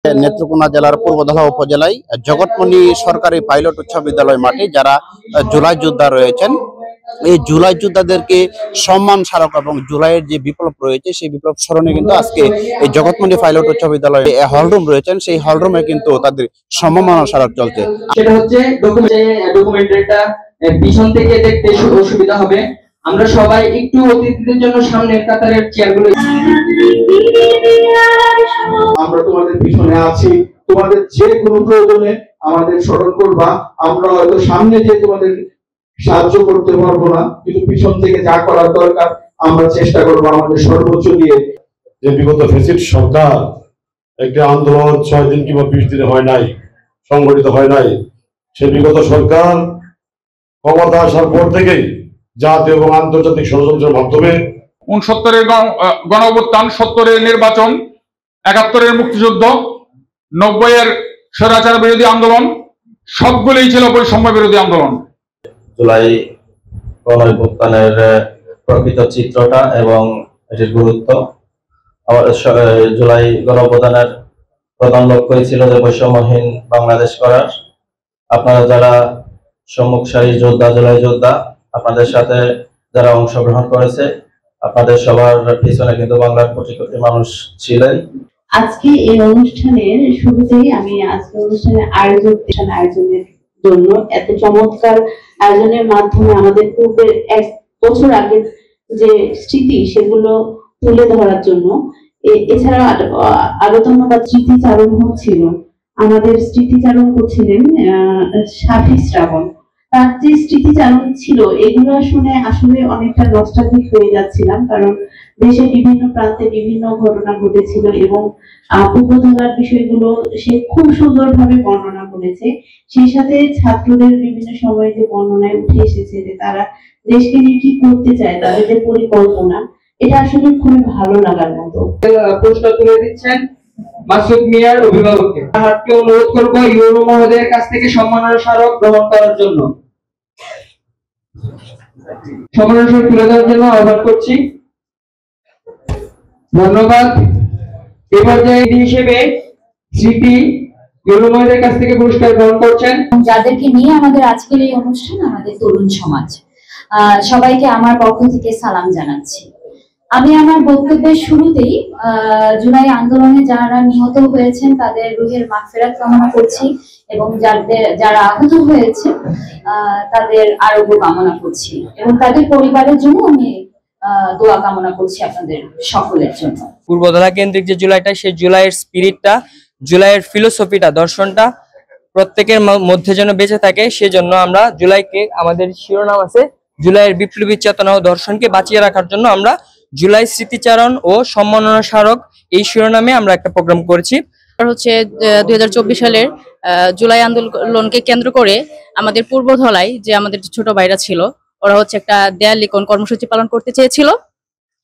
নেত্রকোনা জেলার পূর্বধলা উপজেলায় জগৎমণি সরকারি পাইলট উচ্চ বিদ্যালয় মাঠে যারা জুলাই যোদ্ধা রয়েছেন, এই জুলাই যোদ্ধাদেরকে সম্মান স্মারক এবং জুলাইয়ের যে বিপ্লব রয়েছে সেই বিপ্লব স্মরণে কিন্তু আজকে এই জগৎমণি পাইলট উচ্চ বিদ্যালয়ে হলরুম রয়েছেন, সেই হলরুমে কিন্তু তাদের সম্মাননা স্মারক চলছে। সেটা হচ্ছে ডকুমেন্টারিটা পিছন থেকে দেখতে অসুবিধা হবে। আমরা সবাই একটু অতিথিদের জন্য সামনের কাতারের চেয়ারগুলো। আমরা তোমাদের পিছনে আছি, তোমাদের যে কোনো প্রয়োজনে আমাদের স্মরণ করবা। আমরা হয়তো সামনে যে তোমাদের সাহায্য করতে পারবো না, কিন্তু পিছন থেকে যা করার দরকার আমরা চেষ্টা করবো আমাদের সর্বোচ্চ দিয়ে। যে বিগত ফ্যাসিস্ট সরকার একটা আন্দোলন 6 দিন কিংবা 20 দিনে হয় নাই, সংগঠিত হয় নাই, সে বিগত সরকার ক্ষমতা আসার পর থেকেই জাতীয় এবং আন্তর্জাতিক ষড়যন্ত্রের মাধ্যমে 69-এর গণ অভ্যুত্থান, 70-এর নির্বাচন, 71-এর মুক্তিযুদ্ধ, 90-এর স্বৈরাচার বিরোধী আন্দোলন সবগুলোই ছিল বৈষম্য বিরোধী আন্দোলন। জুলাই গণ অভ্যুত্থানের প্রকৃত চিত্রটা এবং এটির গুরুত্ব। জুলাই গণ অভ্যুত্থানের প্রধান লক্ষ্যই ছিল যে বৈষম্যহীন বাংলাদেশ করার। আপনারা যারা সম্মুখ সারির যোদ্ধা, জুলাই যোদ্ধা, আপনাদের সাথে যারা অংশগ্রহণ করেছে, আপনাদের সবার পিছনে কিন্তু বাংলার কোটি কোটি মানুষ ছিলেন। আজকে এই অনুষ্ঠানের শুরুতেই আমি আজকে অনুষ্ঠানের আয়োজনের জন্য এত চমৎকার আয়োজনের মাধ্যমে আমাদের পূর্বের 1 বছর আগে যে স্মৃতি সেগুলো তুলে ধরার জন্য, এছাড়া আলোচনা বা স্মৃতিচারণ হচ্ছিল। আমাদের স্মৃতিচারণ করছিলেন সাফি শ্রাবণ। তার যে স্মৃতিচারণ ছিল এগুলো শুনে আসলে অনেকটা নস্টালজিক হয়ে যাচ্ছিলাম, কারণ দেশের বিভিন্ন প্রান্তে বিভিন্ন ঘটনা ঘটেছিল এবং পূর্বধলার বিষয়গুলো সে খুব সুন্দরভাবে বর্ণনা করেছে। সেই সাথে ছাত্রদের বিভিন্ন সময়ে যে বর্ণনায় উঠে এসেছে যে তারা দেশকে নিয়ে কি করতে চায়, তাদের যে পরিকল্পনা, এটা আসলে খুবই ভালো লাগার মতো। পুরস্কার তুলে দিচ্ছেন মাসুদ মিয়ার অভিভাবককে। হাতকে অনুরোধ করব ইউরো মহোদয়ের কাছ থেকে সম্মাননা স্মারক গ্রহণ করার জন্য। সম্মাননা স্মারক তুলে দেওয়ার জন্য আহ্বান করছি। ধন্যবাদ। এই পর্যায়ে হিসেবে স্মৃতি ইউরো মহোদয়ের কাছ থেকে পুরস্কার গ্রহণ করছেন যাদেরকে নিয়ে আমাদের আজকের এই অনুষ্ঠান, আমাদের তরুণ সমাজ। সবাইকে আমার পক্ষ থেকে সালাম জানাচ্ছি। আমি আমার বক্তব্যের শুরুতেই জুলাই আন্দোলনে যারা নিহত হয়েছেন তাদের রুহের মাগফিরাত কামনা করছি এবং যারা আহত হয়েছে তাদের আরোগ্য কামনা করছি এবং তাদের পরিবারের জন্য আমি দোয়া কামনা করছি আপনাদের সকলের জন্য। পূর্বধলা কেন্দ্রিক যে জুলাইটা, সেই জুলাইয়ের স্পিরিটটা, জুলাইয়ের ফিলোসফিটা, দর্শনটা প্রত্যেকের মধ্যে যেন বেঁচে থাকে, সেজন্য আমরা জুলাইকে, আমাদের শিরোনাম আছে জুলাইয়ের বিপ্লবী চেতনা ও দর্শনকে বাঁচিয়ে রাখার জন্য আমরা জুলাই স্মৃতিচারণ ও সম্মাননা স্মারক এই শিরোনামে আমরা একটা প্রোগ্রাম করেছি। হচ্ছে 2024 সালের জুলাই আন্দোলনকে কেন্দ্র করে আমাদের পূর্বধলায় যে আমাদের ছোট ভাইরা ছিল, ওরা হচ্ছে একটা দেয়াল লিখন কর্মসূচি পালন করতে চেয়েছিল।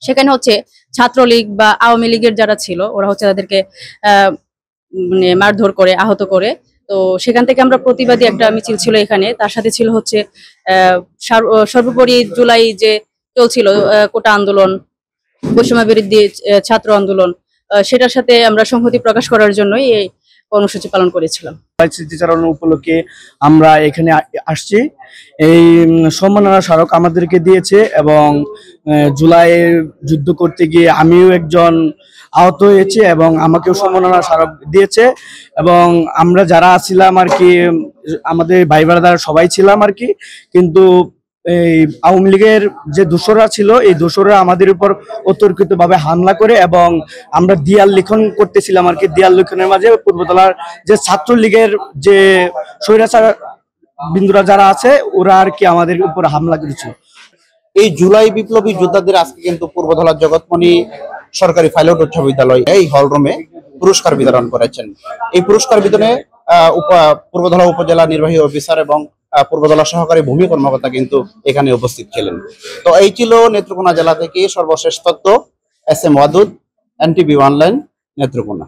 সেখানে হচ্ছে ছাত্রলীগ বা আওয়ামী লীগের যারা ছিল ওরা হচ্ছে তাদেরকে মানে মারধর করে, আহত করে। তো সেখান থেকে আমরা প্রতিবাদী একটা মিছিল ছিল এখানে। তার সাথে ছিল হচ্ছে সর্বোপরি জুলাই যে চলছিল কোটা আন্দোলন, বৈষম্য বিরোধী ছাত্র আন্দোলন, সেটার সাথে আমরা সংহতি প্রকাশ করার জন্যই এই কর্মসূচি পালন করেছিলাম। স্মৃতিচারণ উপলক্ষে আমরা এখানে আসছি। এই সম্মাননা স্মারক আমাদেরকে দিয়েছে এবং জুলাইয়ের যুদ্ধ করতে গিয়ে আমিও একজন আহত হয়েছি এবং আমাকেও সম্মাননা স্মারক দিয়েছে এবং আমরা যারা ছিলাম আর কি, আমাদের ভাই ব্রাদার সবাই ছিলাম আর কি। কিন্তু এই আওয়ামী লীগের যে দোসররা ছিল, এই দোসররা আমাদের উপর অতর্কিতভাবে হামলা করে এবং আমরা দেয়াল লিখন করতেছিলাম আর কি। দেয়াল লিখনের মাঝে পূর্বতলার যে ছাত্রলীগের যে স্বৈরাচার বিন্দুরা যারা আছে ওরা আর কি আমাদের উপর হামলা করেছিল। এই জুলাই বিপ্লবী যোদ্ধাদের আজকে কিন্তু পূর্বধলা জগৎমণি সরকারি পাইলট উচ্চ বিদ্যালয় এই হলরুমে পুরস্কার বিতরণ করেছেন। এই পুরস্কার বিতরণে পূর্বধলা উপজেলা নির্বাহী অফিসার এবং পূর্বধলা সহকারী ভূমি কর্মকর্তা কিন্তু এখানে উপস্থিত ছিলেন। তো এই ছিল নেত্রকোনা জেলা থেকে সর্বশেষ তথ্য। SM Wadud, NTV online, Netrokona.